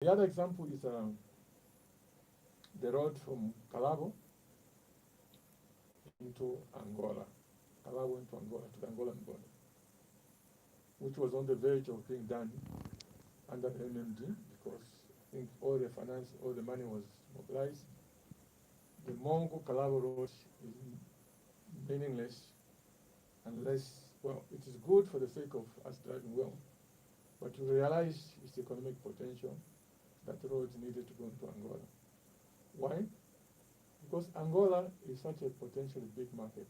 The other example is the road from Calabo into Angola, Calabo into Angola, to the Angolan border, which was on the verge of being done under MMD because I think all the finance, all the money was mobilized. The Mongo Calabo road is meaningless unless, well, it is good for the sake of us driving well, but to realize its economic potential, that road needed to go into Angola. Why? Because Angola is such a potentially big market.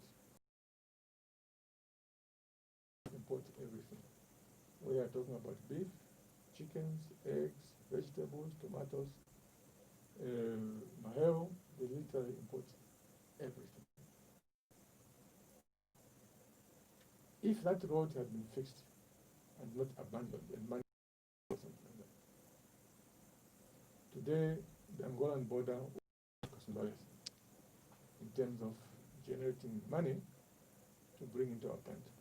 Import everything. We are talking about beef, chickens, eggs, vegetables, tomatoes, mahero. They literally import everything. If that road had been fixed and not abandoned and money or something like that, today the Angolan border was in terms of generating money to bring into our country.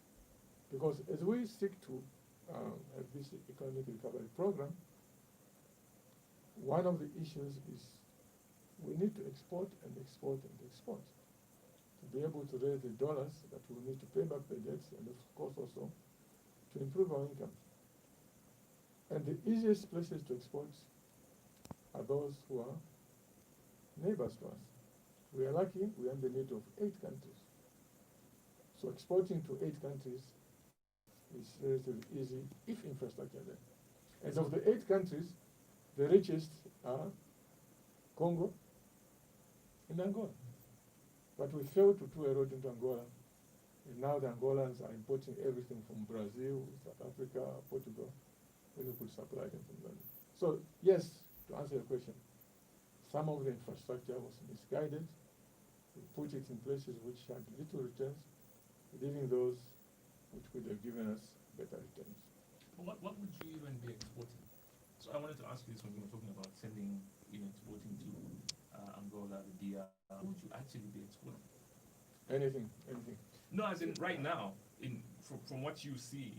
Because as we seek to have this economic recovery program, one of the issues is we need to export and export and export to be able to raise the dollars that we need to pay back the debts and of course also to improve our income. And the easiest places to export are those who are neighbors to us. We are lucky, we are in the need of 8 countries. So exporting to 8 countries is relatively easy if infrastructure is there. And of the 8 countries, the richest are Congo and Angola. But we failed to do a road into Angola. And now the Angolans are importing everything from Brazil, South Africa, Portugal, when we could supply them from them. So yes, to answer your question, some of the infrastructure was misguided. We put it in places which had little returns, leaving those which could have given us better returns. What would you even be exporting? So I wanted to ask you this when you were talking about sending, exporting to Angola, the DR. What would you actually be exporting? Anything. No, as in right now, from what you see,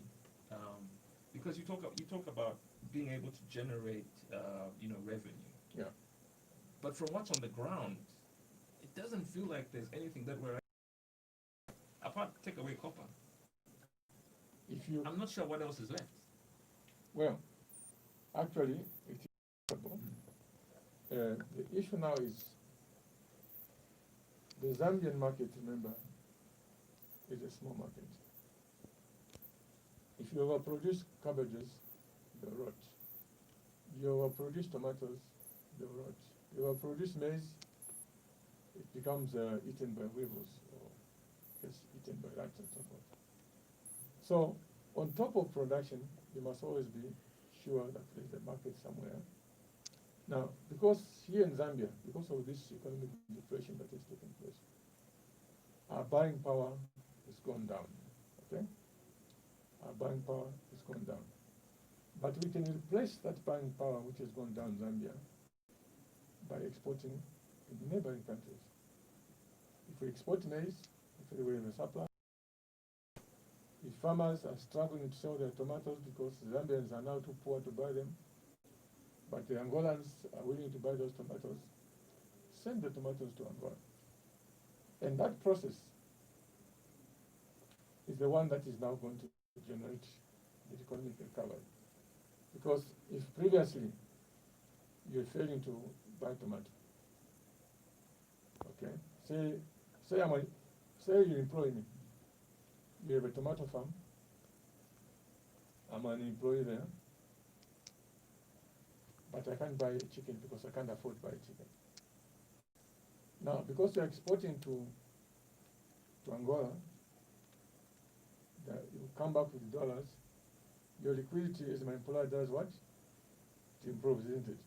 because you talk about being able to generate, revenue. Yeah. But from what's on the ground, it doesn't feel like there's anything that we're apart take away copper. I'm not sure what else is left. Well, actually, it is possible. The issue now is the Zambian market, remember, is a small market. If you overproduce cabbages, they'll rot. You overproduce tomatoes, they'll rot. You overproduce maize, it becomes eaten by weevils or gets eaten by rats and so forth. So on top of production, you must always be sure that there's a market somewhere. Now, because here in Zambia, because of this economic depression that is taking place, our buying power has gone down, okay? Our buying power has gone down. But we can replace that buying power which has gone down in Zambia by exporting in neighboring countries. If we export maize, if we have a supply, if farmers are struggling to sell their tomatoes because Zambians are now too poor to buy them, but the Angolans are willing to buy those tomatoes, send the tomatoes to Angola. And that process is the one that is now going to generate the economic recovery. Because if previously you're failing to buy tomato, okay, say you employ me. You have a tomato farm. I'm an employee there. But I can't buy chicken because I can't afford to buy chicken. Now, because you're exporting to Angola, you come back with dollars, your liquidity as my employer does what? It improves, isn't it?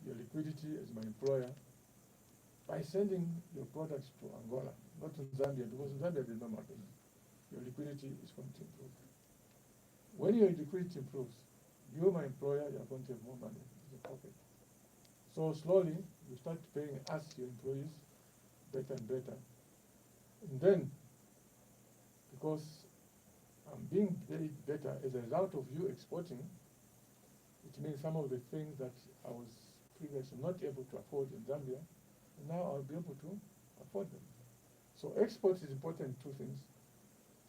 Your liquidity as my employer, by sending your products to Angola, not to Zambia, because in Zambia there's no market, your liquidity is going to improve. When your liquidity improves, you, my employer, you're going to have more money in your pocket. So slowly, you start paying us, your employees, better and better. And then, because I'm being paid better as a result of you exporting, It means some of the things that I was previously not able to afford in Zambia, now I'll be able to afford them. So export is important in two things.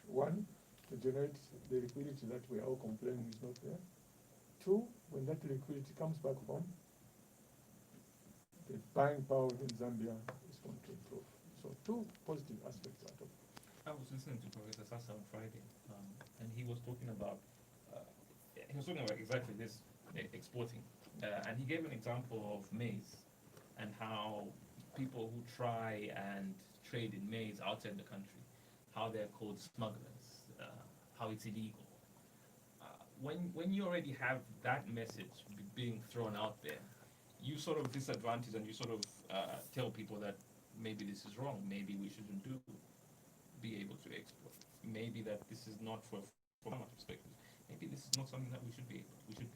One, to generate the liquidity that we are all complaining is not there. Two, when that liquidity comes back home, the buying power in Zambia is going to improve. So two positive aspects out of it. I was listening to Professor Sasa on Friday, and he was talking about exactly this, exporting, and he gave an example of maize and how people who try and trade in maize outside the country, how they're called smugglers, how it's illegal. When you already have that message being thrown out there, you sort of disadvantage and you sort of tell people that maybe this is wrong, maybe we shouldn't be able to export, maybe that this is not from our perspective, maybe this is not something that we should be doing.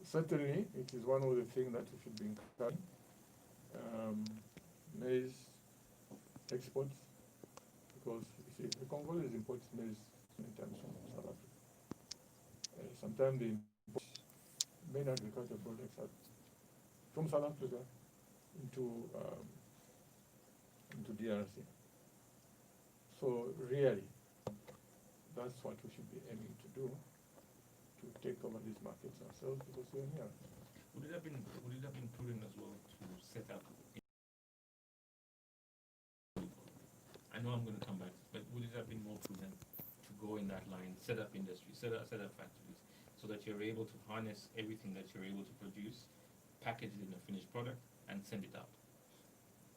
Certainly, it is one of the things that we should be encouraging. Maize exports, because you see, the Congolese import maize many times from South Africa. Sometimes they import many agricultural products from South Africa into DRC. So really, that's what we should be aiming to do, to take over these markets ourselves, because we're near. Would it have been prudent as well to set up? I know I'm going to come back, but would it have been more prudent to go in that line, set up industry, set up factories, so that you're able to harness everything that you're able to produce, package it in a finished product, and send it out?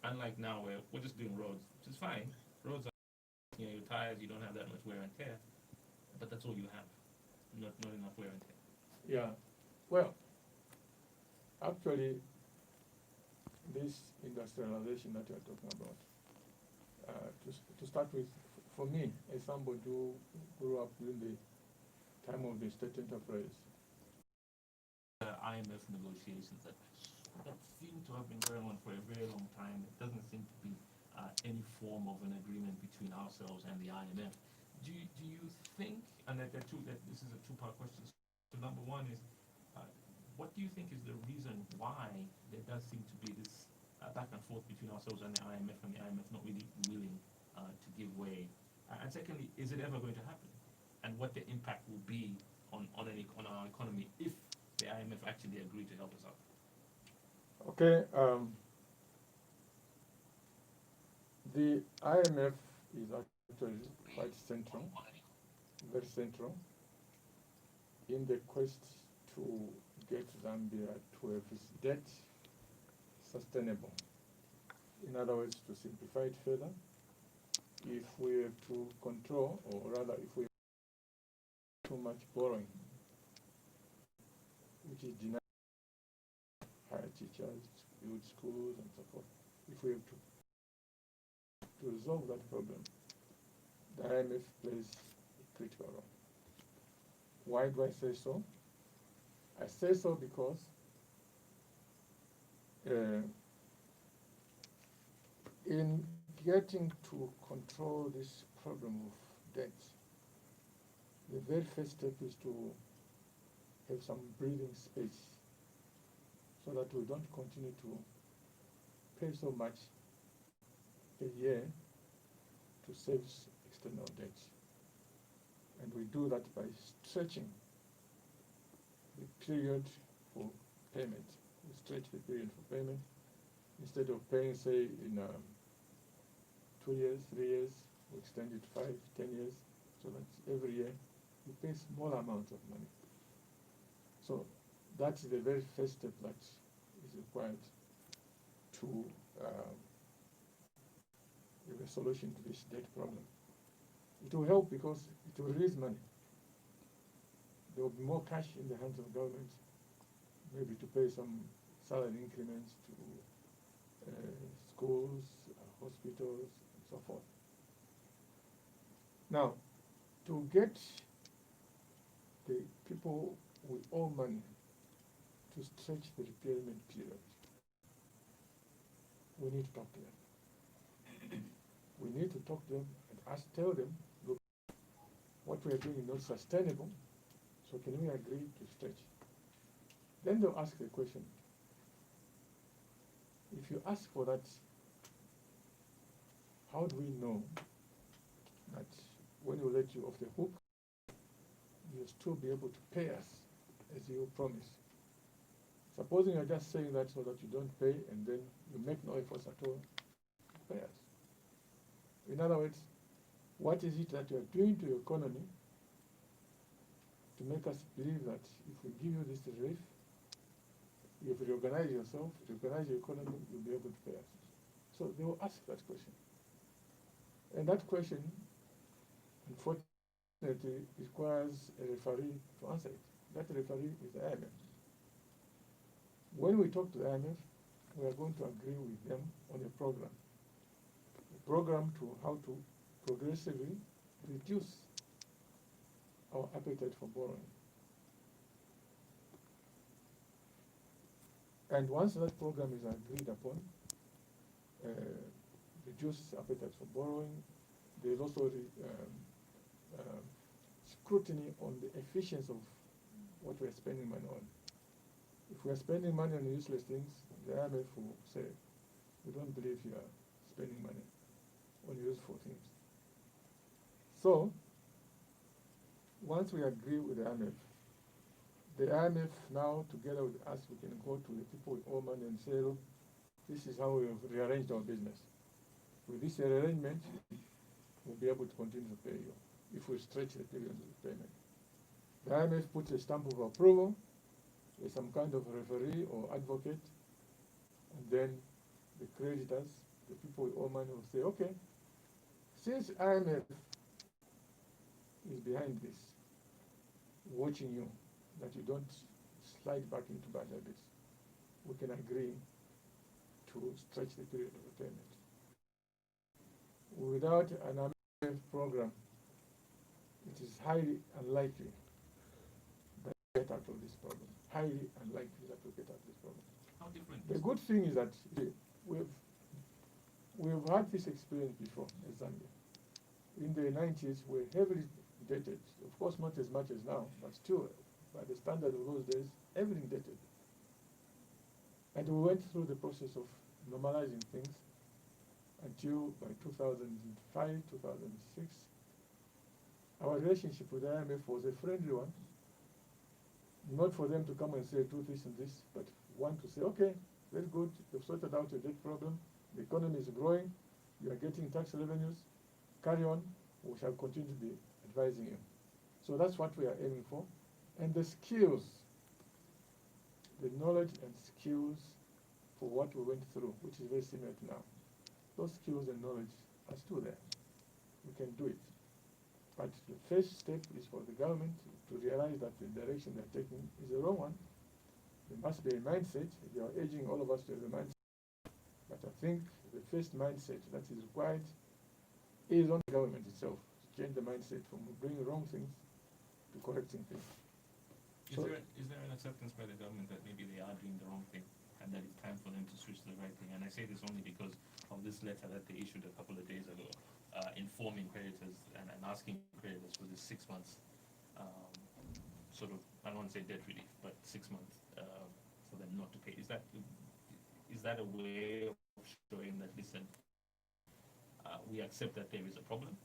Unlike now, where we're just doing roads, which is fine. Roads are, your tires, you don't have that much wear and tear, but that's all you have. Not enough wear and tear. Yeah, well, actually, this industrialization that you're talking about, to start with, for me, as somebody who grew up during the time of the state enterprise, IMF negotiations that seem to have been going on for a very long time. It doesn't seem to be any form of an agreement between ourselves and the IMF. Do you think, and that this is a two-part question. So number one is, what do you think is the reason why there does seem to be this back and forth between ourselves and the IMF not really willing to give way? And secondly, is it ever going to happen? And what the impact will be on our economy if the IMF actually agree to help us out? Okay, the IMF is actually quite central, very central, in the quest to get Zambia to have its debt sustainable. In other words, to simplify it further, if we have to control, or rather if we have too much borrowing, which is denied hire teachers, build schools, and so forth, if we have to resolve that problem, the IMF plays a critical role. Why do I say so? I say so because in getting to control this problem of debt, the very first step is to have some breathing space so that we don't continue to pay so much a year to service external debt. And we do that by stretching the period for payment. We stretch the period for payment. Instead of paying, say, in 2 years, 3 years, we extend it 5, 10 years, so that every year we pay small amounts of money. So that's the very first step that is required to give a solution to this debt problem. It will help because it will release money. There will be more cash in the hands of government, maybe to pay some salary increments to schools, hospitals, and so forth. Now, to get the people with all money to stretch the repayment period, we need to talk to them. We need to talk to them and tell them, look, what we are doing is not sustainable, so can we agree to stretch? Then they'll ask the question, if you ask for that, how do we know that when we let you off the hook, you'll still be able to pay us as you promise? Supposing you're just saying that so that you don't pay and then you make no efforts at all to pay us. In other words, what is it that you're doing to your economy to make us believe that if we give you this relief, if you reorganize yourself, reorganize your economy, you'll be able to pay us? So they will ask that question. And that question, unfortunately, requires a referee to answer it. That referee is the IMF. When we talk to the IMF, we are going to agree with them on a program to how to progressively reduce our appetite for borrowing. And once that program is agreed upon, reduce appetite for borrowing, there's also scrutiny on the efficiency of what we're spending money on. If we're spending money on useless things, the IMF will say, we don't believe you are spending money on useful things. So, once we agree with the IMF now, together with us, we can go to the people with all money and say, look, this is how we have rearranged our business. With this rearrangement, we'll be able to continue to pay you if we stretch the period of payment. The IMF puts a stamp of approval with some kind of referee or advocate, and then the creditors, the people with all money, will say, okay, since IMF is behind this, watching you, that you don't slide back into bad habits, we can agree to stretch the period of payment. Without an IMF program, it is highly unlikely that we get out of this problem. Highly unlikely that we get out of this problem. How different? The good thing is that we've had this experience before in Zambia. In the 90s, we're heavily indebted. Of course, not as much as now, but still, by the standard of those days, heavily indebted. And we went through the process of normalizing things until by 2005, 2006, our relationship with the IMF was a friendly one. Not for them to come and say, do this and this, but one to say, okay, very good, you've sorted out your debt problem, the economy is growing, you are getting tax revenues, carry on, we shall continue to be advising you. So that's what we are aiming for. And the skills, the knowledge and skills for what we went through, which is very similar to now, those skills and knowledge are still there. We can do it. But the first step is for the government to realize that the direction they're taking is the wrong one. There must be a mindset. They are urging all of us to have a mindset. But I think the first mindset that is required is on the government itself to change the mindset from doing wrong things to correcting things. Is there an acceptance by the government that maybe they are doing the wrong thing and that it's time for them to switch to the right thing? And I say this only because of this letter that they issued a couple of days ago, informing creditors and asking creditors for this 6 months sort of, I don't want to say debt relief, but 6 months for them not to pay. Is that a way of showing that, listen, we accept that there is a problem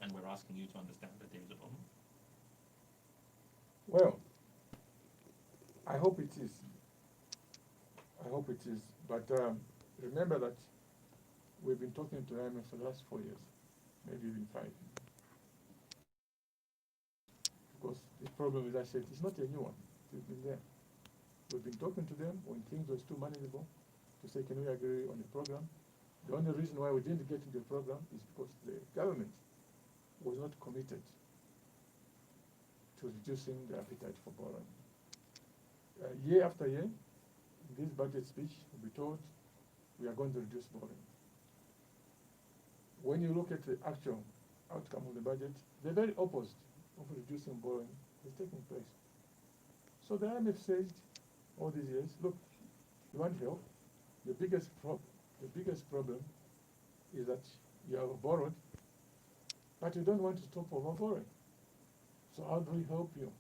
and we're asking you to understand that there is a problem? Well, I hope it is. I hope it is. But remember that we've been talking to IMF for the last 4 years, maybe even 5. Because this problem, as I said, is not a new one. It's been there. We've been talking to them when things were too manageable to say, can we agree on a program? The only reason why we didn't get into the program is because the government was not committed to reducing the appetite for borrowing. Year after year, in this budget speech, we'll be told we are going to reduce borrowing. When you look at the actual outcome of the budget, the very opposite of reducing borrowing is taking place. So the IMF said all these years, look, you want help? The biggest problem is that you have borrowed, but you don't want to stop over borrowing. So how do we help you?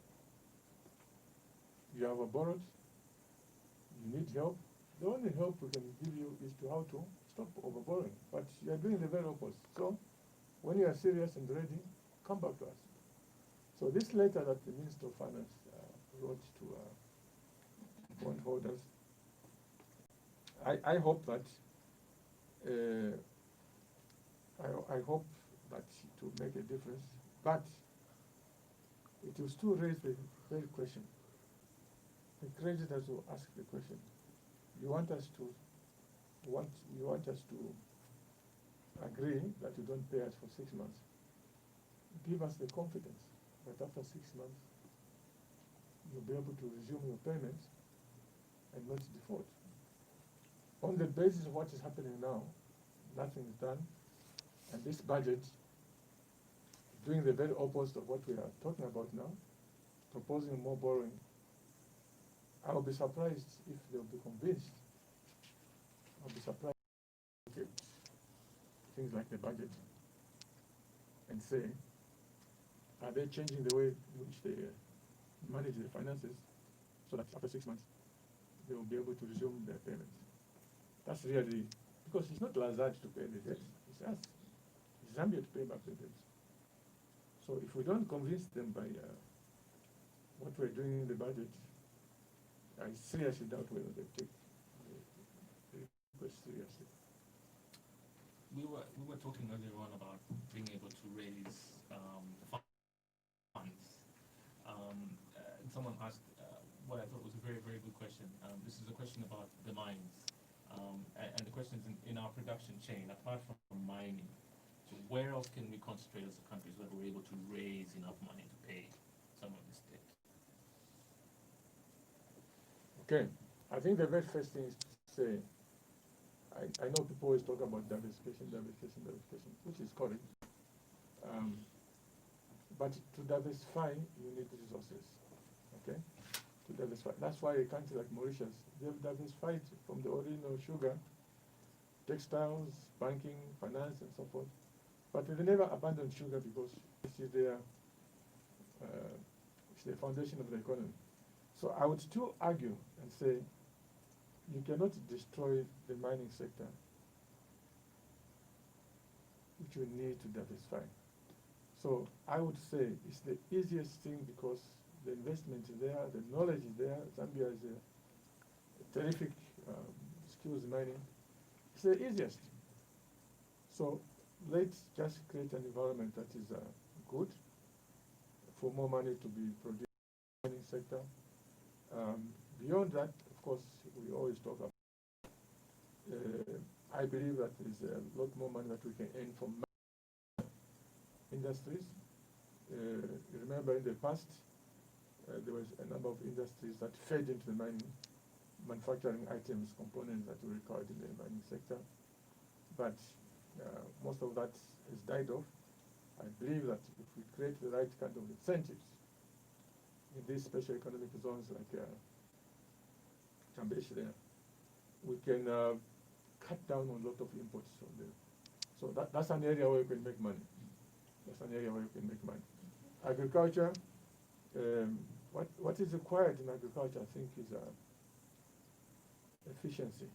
You have borrowed, need help. The only help we can give you is to how to stop overborrowing. But you are doing the very opposite. So when you are serious and ready, come back to us. So this letter that the Minister of Finance wrote to bondholders, I hope that I hope that it will make a difference, but it will still raise the very question. The creditors will ask the question: you want us to agree that you don't pay us for 6 months? Give us the confidence that after 6 months you'll be able to resume your payments and not default. On the basis of what is happening now, nothing is done, and this budget is doing the very opposite of what we are talking about now, proposing more borrowing. I will be surprised if they'll be convinced. I'll be surprised if they look at things like the budget and say, are they changing the way in which they manage their finances so that after 6 months they will be able to resume their payments? That's really, because it's not Lazard to pay the debts, it's us. It's Zambia to pay back the debts. So if we don't convince them by what we're doing in the budget, I seriously doubt whether they take the request seriously. We were talking earlier on about being able to raise funds. And someone asked what I thought was a very, very good question. This is a question about the mines. And the question is in our production chain, apart from mining, so where else can we concentrate as a country so that we're able to raise enough money to pay some of this debt? Okay, I think the very first thing is to say, I know people always talk about diversification, which is correct. But to diversify, you need resources, okay? To diversify. That's why a country like Mauritius, they've diversified from the original sugar, textiles, banking, finance, and so forth. But they never abandoned sugar because it's the foundation of the economy. So I would still argue and say you cannot destroy the mining sector, which you need to diversify. So I would say it's the easiest thing because the investment is there, the knowledge is there. Zambia is a terrific skills mining. It's the easiest. So let's just create an environment that is good for more money to be produced in the mining sector. Beyond that, of course, we always talk about, I believe that there is a lot more money that we can earn from industries. Remember in the past, there was a number of industries that fed into the mining, manufacturing items, components that were required in the mining sector. But most of that has died off. I believe that if we create the right kind of incentives in these special economic zones like Chambeshi there, we can cut down on a lot of imports from there. So that's an area where you can make money. That's an area where you can make money. Agriculture, what is required in agriculture, I think, is efficiency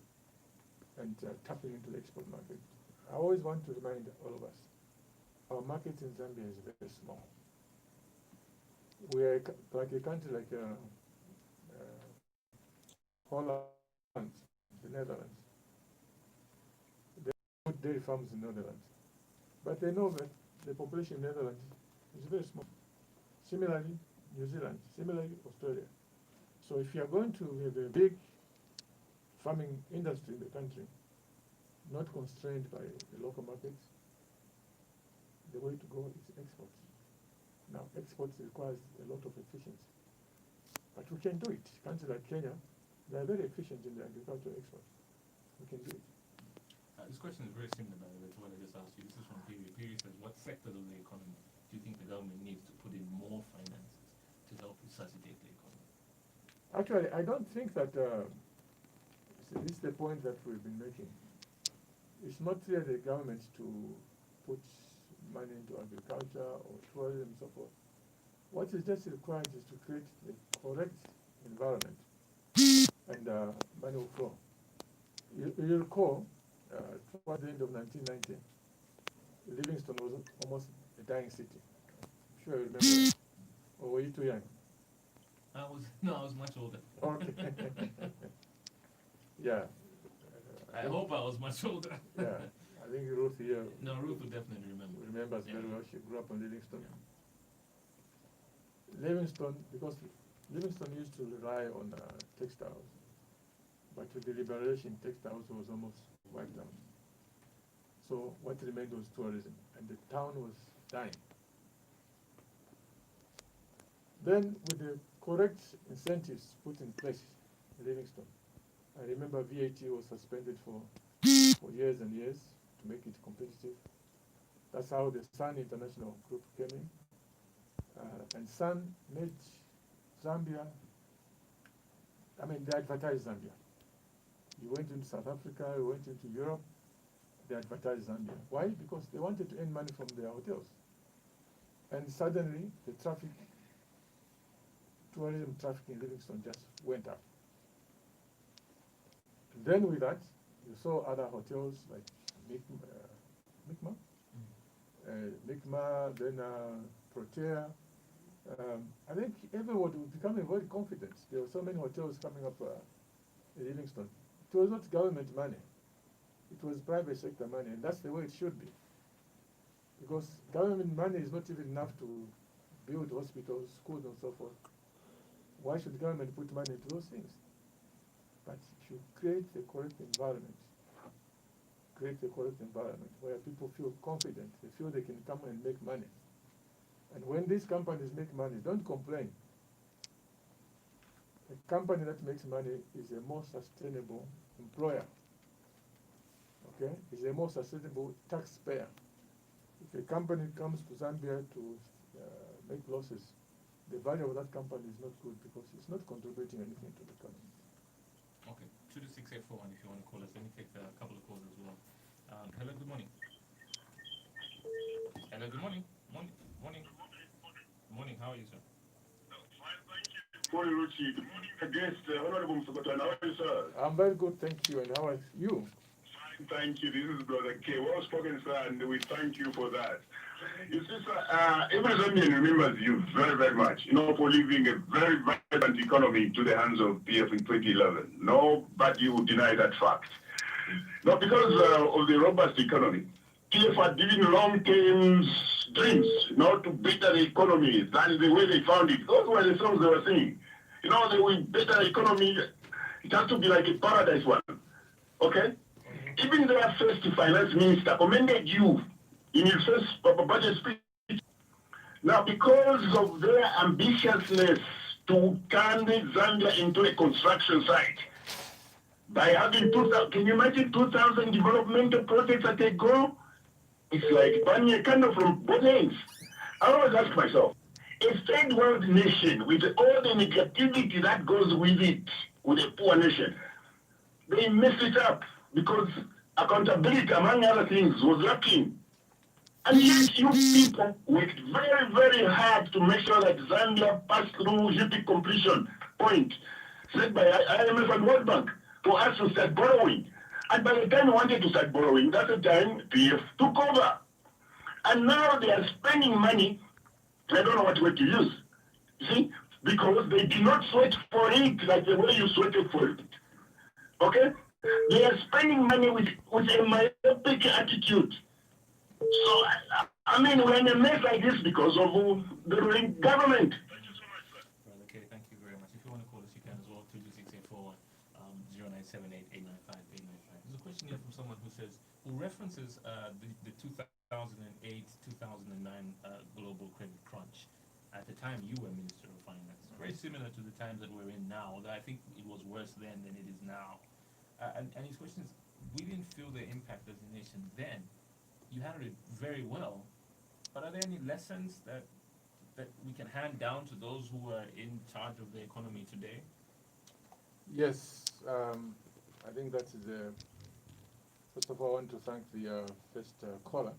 and tapping into the export market. I always want to remind all of us, our market in Zambia is very small. We are like a country like Holland, the Netherlands. There are good dairy farms in the Netherlands, but they know that the population in the Netherlands is very small. Similarly, New Zealand, similarly, Australia. So if you are going to have a big farming industry in the country, not constrained by the local markets, the way to go is exports. Now, exports requires a lot of efficiency. But we can do it. Countries like Kenya, they are very efficient in the agricultural exports. We can do it. This question is very similar, by the way, to what I just asked you. This is from Piri. Piri says, what sectors of the economy do you think the government needs to put in more finances to help resuscitate the economy? Actually, I don't think that, this is the point that we've been making. It's not really the government to put money into agriculture or tourism and so forth. What is just required is to create the correct environment. And by money will flow. You recall, toward the end of 1990, Livingston was almost a dying city. I'm sure you remember that. Or were you too young? I was much older. Okay. Yeah. I hope I was much older. Yeah. I think Ruth here. No, Ruth would definitely remember. Remembers Yeah. very well. She grew up in Livingston. Yeah. Livingston, because Livingston used to rely on textiles, but with the liberation, textiles was almost wiped out. So what remained was tourism, and the town was dying. Then, with the correct incentives put in place in Livingston, I remember VAT was suspended for years and years to make it competitive. That's how the Sun International Group came in. And Sun made Zambia, I mean, they advertised Zambia. You went into South Africa, you went into Europe, they advertised Zambia. Why? Because they wanted to earn money from their hotels. And suddenly, the traffic, tourism traffic in Livingston just went up. Then with that, you saw other hotels like Micma, then Protea. I think everyone was becoming very confident. There were so many hotels coming up in Livingston. It was not government money. It was private sector money, and that's the way it should be. Because government money is not even enough to build hospitals, schools, and so forth. Why should government put money into those things? But it should create the correct environment. Create the correct environment where people feel confident. They feel they can come and make money. And when these companies make money, don't complain. A company that makes money is a more sustainable employer. Okay? Is a more sustainable taxpayer. If a company comes to Zambia to make losses, the value of that company is not good because it's not contributing anything to the economy. Okay, 22681 if you want to call us. Let me take a couple of calls as well. Hello, good morning. Hello, good morning. Morning. Morning, how are you, sir? Morning, Ruchi. Good morning, guest, Honorable Musokotwane. How are you, sir? I'm very good, thank you. And how are you? Thank you. This is Brother K. Well spoken, sir, and we thank you for that. You see, sir, every Zambian remembers you very, very much, for leaving a very vibrant economy to the hands of PF in 2011. Nobody would deny that fact. Now, because of the robust economy, PF had given long-term dreams, to better the economy than the way they found it. Those were the songs they were singing. They will better economy. It has to be like a paradise one. Okay? Even their first finance minister commended you in his first budget speech. Now, because of their ambitiousness to turn Zambia into a construction site, by having 2,000, can you imagine 2,000 developmental projects at a go? It's like burning a candle from both ends. I always ask myself, a third world nation with all the negativity that goes with it, with a poor nation, they mess it up because accountability, among other things, was lacking. And yet you people worked very, very hard to make sure that Zambia passed through GDP completion point set by IMF and World Bank for us to start borrowing. And by the time we wanted to start borrowing, that's the time PF took over. And now they are spending money, I don't know what word to use, see, because they did not sweat for it like the way you sweated for it. Okay? They are spending money with a myopic attitude. So, I mean, we're in a mess like this because of the ruling government. Thank you so much, sir. Brother K, thank you very much. If you want to call us, you can as well, 22684 0978 There's a question here from someone who references the 2008-2009 global credit crunch. At the time you were Minister of Finance. Very similar to the times that we're in now, although I think it was worse then than it is now. And his question is, we didn't feel the impact as a nation then. You handled it very well, but are there any lessons that we can hand down to those who are in charge of the economy today? Yes, I think that is first of all, I want to thank the first caller.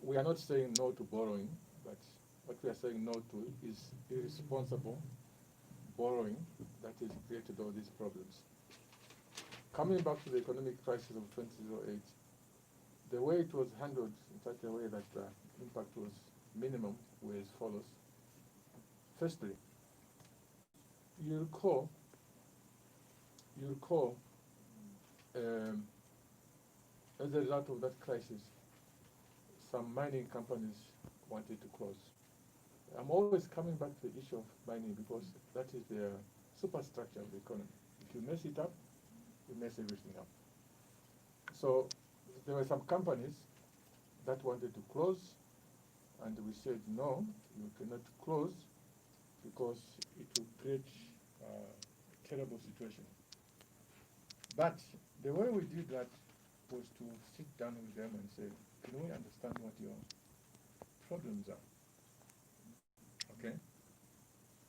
We are not saying no to borrowing, but what we are saying no to is irresponsible borrowing that has created all these problems. Coming back to the economic crisis of 2008, the way it was handled in such a way that the impact was minimum were as follows. Firstly, you recall as a result of that crisis, some mining companies wanted to close. I'm always coming back to the issue of mining because that is the superstructure of the economy. If you mess it up, you mess everything up. So there were some companies that wanted to close, and we said, no, you cannot close because it will create a terrible situation. But the way we did that was to sit down with them and say, can we understand what your problems are? Okay?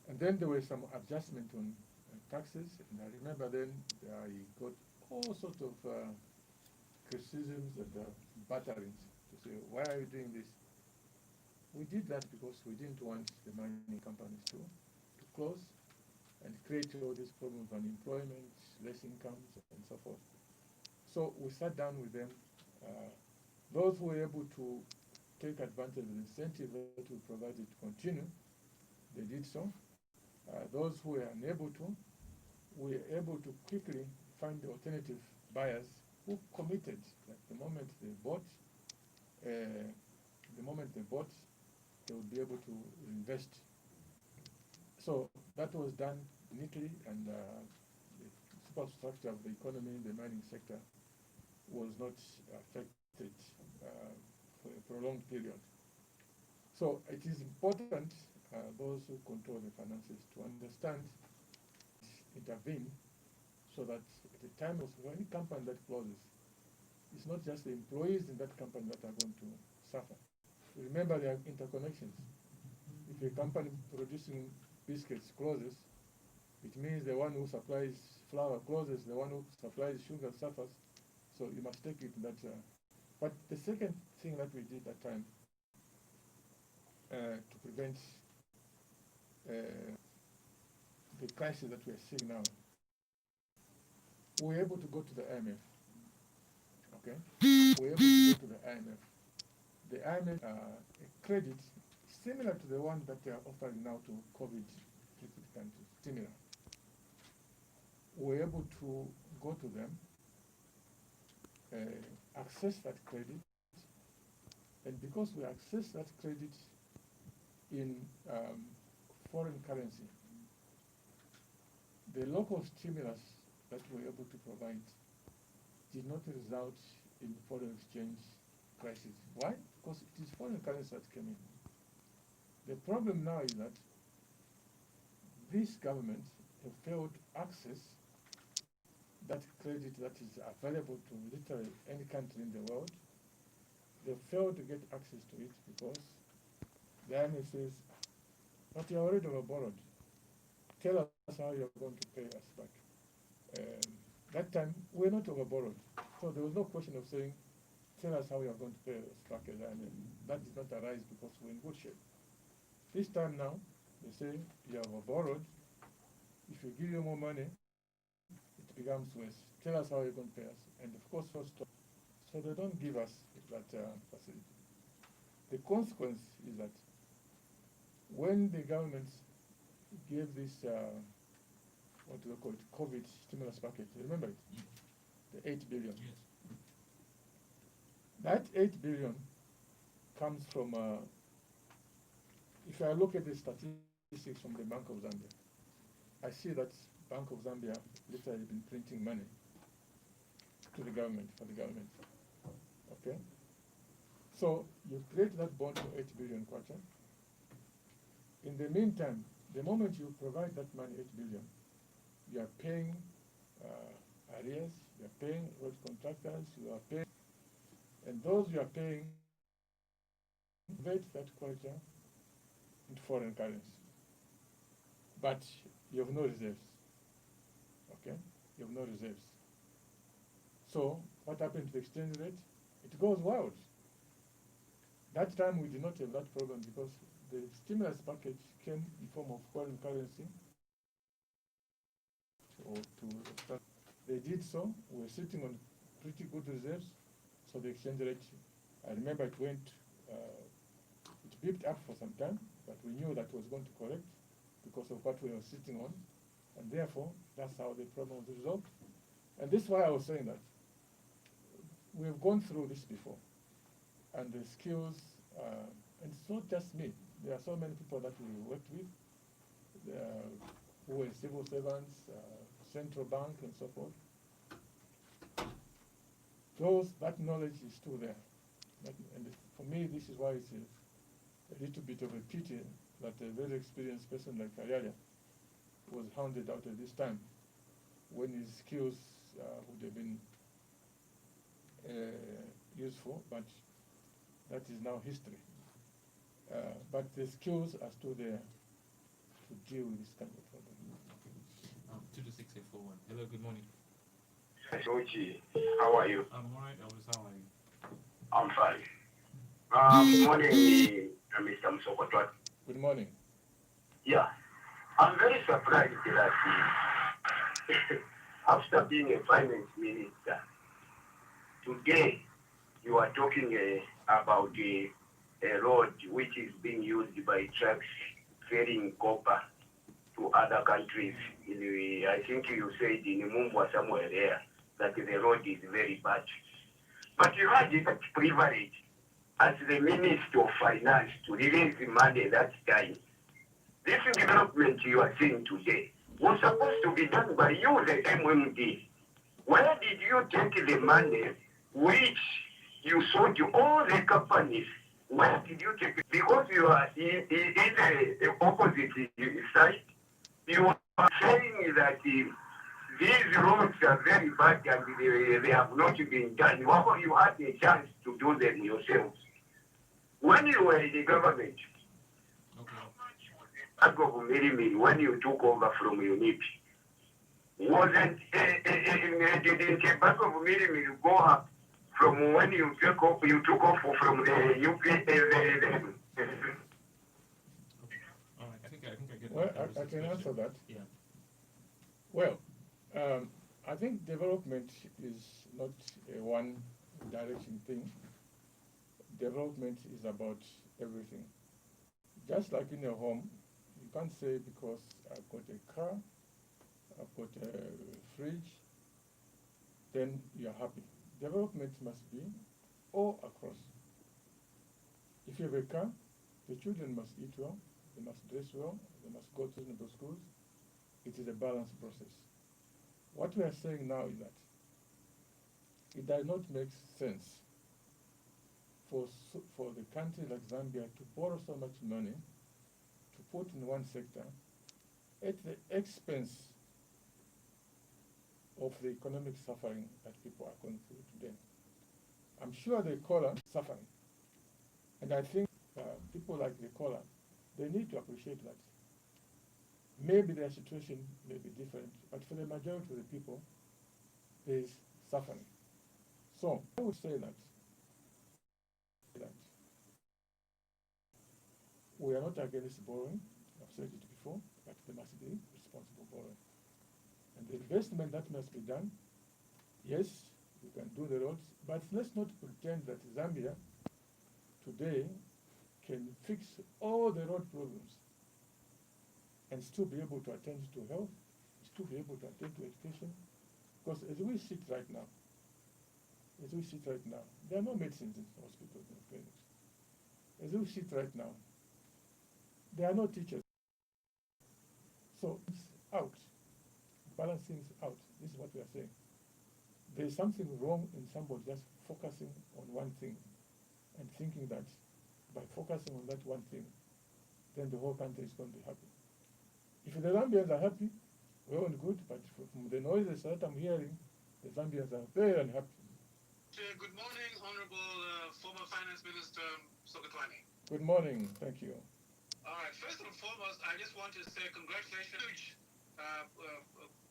And then there were some adjustment on taxes, and I remember then I got all sorts of criticisms and batterings to say, why are you doing this? We did that because we didn't want the mining companies to close and create all these problems of unemployment, less incomes, and so forth. So we sat down with them. Those who were able to take advantage of the incentive that we provided to continue, they did so. Those who were unable to, we were able to quickly find alternative buyers who committed. Like the moment they bought, they would be able to invest. So that was done neatly, and the superstructure of the economy, the mining sector, was not affected for a prolonged period. So it is important, those who control the finances, to understand, intervene, so that at the time of any company that closes, it's not just the employees in that company that are going to suffer. Remember, there are interconnections. If a company producing biscuits closes, it means the one who supplies flour closes, the one who supplies sugar suffers. So you must take it that. But the second thing that we did at that time to prevent the crisis that we are seeing now, we were able to go to the IMF. Okay, we were able to go to the IMF. The IMF a credit similar to the one that they are offering now to COVID-affected countries. Similar. We were able to go to them, access that credit, and because we access that credit in foreign currency, the local stimulus that we were able to provide did not result in foreign exchange crisis. Why? Because it is foreign currency that came in. The problem now is that this government have failed to access that credit that is available to literally any country in the world. They failed to get access to it because the IMF says, but you're already overborrowed. Tell us how you're going to pay us back. That time, we're not overborrowed. So there was no question of saying, tell us how you're going to pay us back as IMF. That did not arise because we're in good shape. This time now, they say, you have overborrowed. If we give you more money, it becomes worse. Tell us how you're going to pay us. And of course, so they don't give us that facility. The consequence is that when the government gave this, what do we call it, COVID stimulus package, remember it? Yes. The 8 billion. Yes. That 8 billion comes from, if I look at the statistics from the Bank of Zambia, I see that Bank of Zambia literally been printing money to the government, for the government. Okay? So you create that bond for 8 billion kwacha. In the meantime, the moment you provide that money, 8 billion, you are paying arrears, you are paying road contractors, you are paying, and those you are paying convert that kwacha into foreign currency. But you have no reserves. Okay? You have no reserves. So what happened to the exchange rate? It goes wild. That time we did not have that problem because the stimulus package came in form of foreign currency to start. They did so. We're sitting on pretty good reserves, so the exchange rate, I remember it went, it picked up for some time, but we knew that was going to correct because of what we were sitting on, and therefore that's how the problem was resolved. And this is why I was saying that we've gone through this before, and the skills, and it's not just me. There are so many people that we worked with, who were civil servants, central bank, and so forth. That knowledge is still there. And for me, this is why it's a little bit of a pity that a very experienced person like Ayala was hounded out at this time, when his skills would have been useful, but that is now history. But the skills are still there to deal with this kind of problem. 22641. Hello, good morning. Sochi, how are you? I'm alright, Elvis, how are you? I'm fine. Good morning, Mr. Musokotwane. Good morning. Yeah, I'm very surprised that after being a finance minister, today you are talking about a road which is being used by trucks carrying copper to other countries. I think you said in Mumbai somewhere there that the road is very bad. But you had that privilege as the Minister of Finance to release the money that time. This development you are seeing today was supposed to be done by you, the MMD. Where did you take the money which you sold to all the companies? Where did you take it? Because you are in the opposite side, you are saying that these roads are very bad and they have not been done. Why you had a chance to do them yourselves? When you were in the government, when you took over from UNIP, wasn't didn't the Bank of Military go up from when you took off from the UK? All right, I think I get Well, Elvis's I can question. answer that. Yeah. Well, I think development is not a one-direction thing. Development is about everything. Just like in your home, you can't say because I've got a car, I've got a fridge, then you're happy. Development must be all across. If you have a car, the children must eat well, they must dress well, they must go to reasonable schools. It is a balanced process. What we are saying now is that it does not make sense for the country like Zambia to borrow so much money to put in one sector at the expense of the economic suffering that people are going through today. I'm sure the caller is suffering. And I think people like the caller, they need to appreciate that. Maybe their situation may be different, but for the majority of the people, there is suffering. So I would say that we are not against borrowing. I've said it before, but there must be responsible borrowing. And the investment that must be done, yes, you can do the roads, but let's not pretend that Zambia today can fix all the road problems and still be able to attend to health, still be able to attend to education. Because as we sit right now, there are no medicines in hospitals and clinics. As we sit right now, there are no teachers. So it's out. Balancing is out. This is what we are saying. There is something wrong in somebody just focusing on one thing and thinking that by focusing on that one thing, then the whole country is going to be happy. If the Zambians are happy, well and good, but from the noises that I'm hearing, the Zambians are very unhappy. Good morning, Honorable former Finance Minister Musokotwane. Good morning, thank you. All right, first and foremost, I just want to say congratulations, huge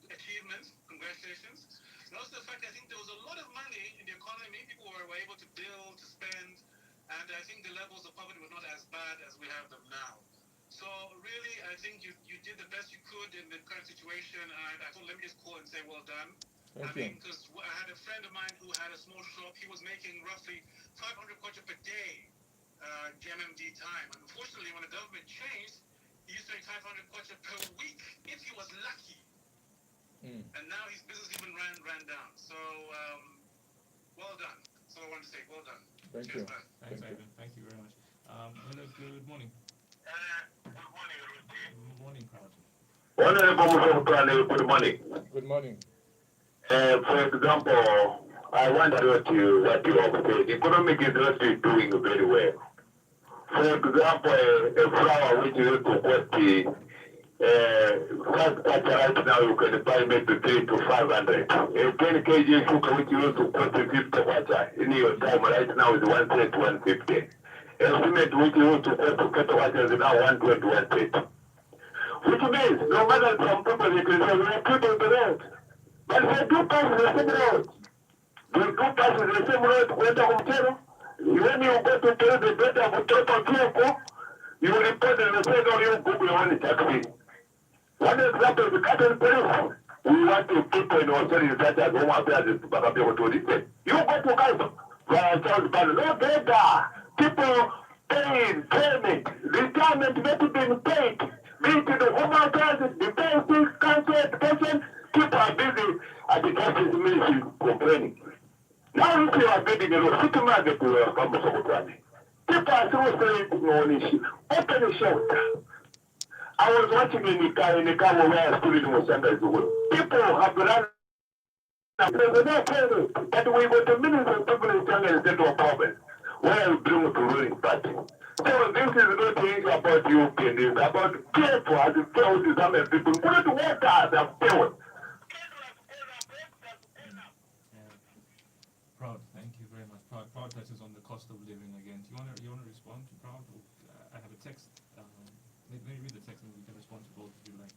achievements, congratulations. And also the fact I think there was a lot of money in the economy, people were able to build, to spend, and I think the levels of poverty were not as bad as we have them now. So really, I think you did the best you could in the current situation, and I thought let me just call and say well done. Thank I mean, you. because I had a friend of mine who had a small shop. He was making roughly 500 kwacha per day, GMMD time. Unfortunately, when the government changed, he used to make 500 kwacha per week if he was lucky. Mm. And now his business even ran down. So well done. That's all I wanted to say. Well done. Thank Cheers, you. man. Thanks, Thank you. Ivan. Thank you very much. Hello, good morning. Good morning, Rudy. Good morning, Proud. Honorable Musokotwane, good morning. Good morning. For example, I wonder what you have said. Economic industry is doing very well. For example, a flower which is to cost first catch right now you can buy maybe 3 to 500. A 10 kg sugar which used to cost 50 kwacha in your time right now is 130, 150. Estimate which used to cost 50 kwacha is now 120, 130. Which means no matter some people they can say we are people the road. But they do pass the same road. They do pass the same road kwenda kumtero. When you go to tell the better kutoka vehicle, you will report and say no you Google your own taxi. One example is the cattle police. We want to people in Australia such as Home Affairs to back up your authority. You go to Gaza for a child ban. No data. People paying payment. Retirement not being paid. Be it the Home Affairs, the basic cancer education. People are busy at the justice ministry complaining. Now if you are building a city market to Musokotwane, people are still saying no issue. Open a shelter. I was watching in the car where I stood in Musanga. People have run. There's no problem. But we got the minister of people in China instead of a problem. Where we bring to ruling party. So this is not an issue about you, it's about people as a failed to some people. We don't want us as failed. Proud, thank you very much. Proud touches on the cost of living again. Do you wanna respond to Proud? I have a text. Let me read the text and we can respond to both if you like.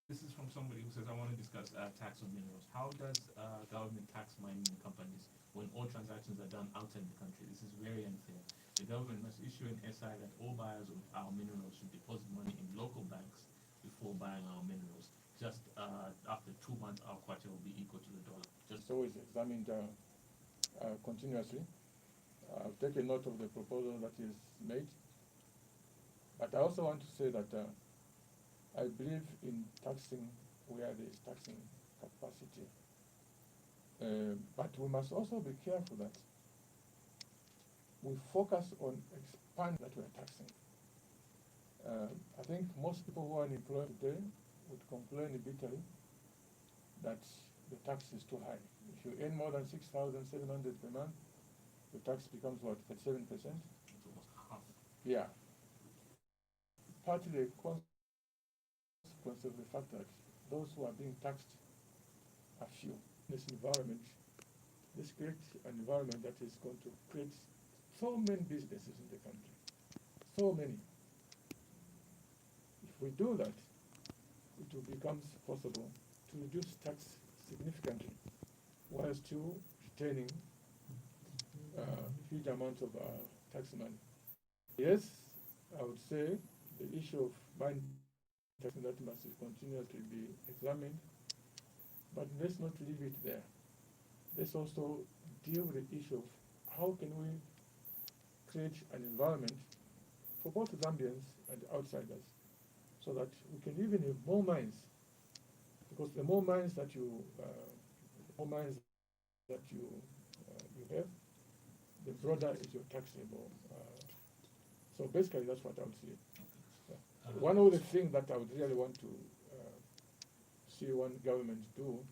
This is from somebody who says, I want to discuss tax on minerals. How does government tax mining companies when all transactions are done outside the country? This is very unfair. The government must issue an SI that all buyers of our minerals should deposit money in local banks before buying our minerals. Just after 2 months, our kwacha will be equal to the dollar. It's always examined continuously. I've taken note of the proposal that is made. But I also want to say that I believe in taxing where there is taxing capacity. But we must also be careful that we focus on expand that we are taxing. I think most people who are unemployed today would complain bitterly that the tax is too high. If you earn more than 6,700 per month, the tax becomes what, 37%? It's almost half. Yeah. Partly the consequence of the fact that those who are being taxed are few. This environment, this creates an environment that is going to create so many businesses in the country. So many. If we do that, it will become possible to reduce tax significantly while still retaining huge amounts of tax money. Yes, I would say the issue of mine tax that must continuously be examined, but let's not leave it there. Let's also deal with the issue of how can we create an environment for both Zambians and outsiders so that we can even have more mines, because the more mines that you have, the broader is your taxable. So basically, that's what I would say. One of the things that I would really want to see one government do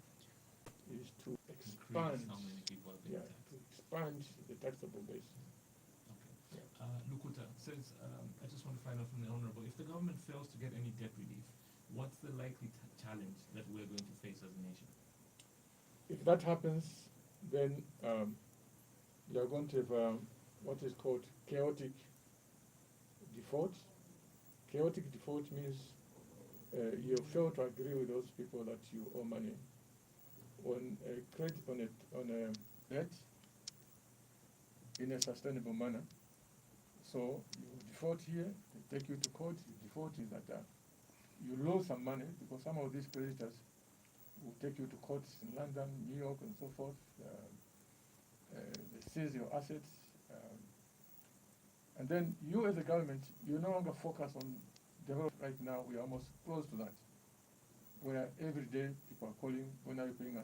is to expand, Increase how many people are being taxed. to expand the taxable base. Okay. Lukuta says, I just want to find out from the Honorable, if the government fails to get any debt relief, what's the likely challenge that we're going to face as a nation? If that happens, then you are going to have what is called chaotic default. Chaotic default means you fail to agree with those people that you owe money on a credit on a debt in a sustainable manner. So you default here, the take you to court. If you default is that you lose some money because some of these creditors will take you to courts in London, New York, and so forth. They seize your assets. And then you as a government, you no longer focus on development. Right now, we are almost close to that, where every day people are calling, when are you paying us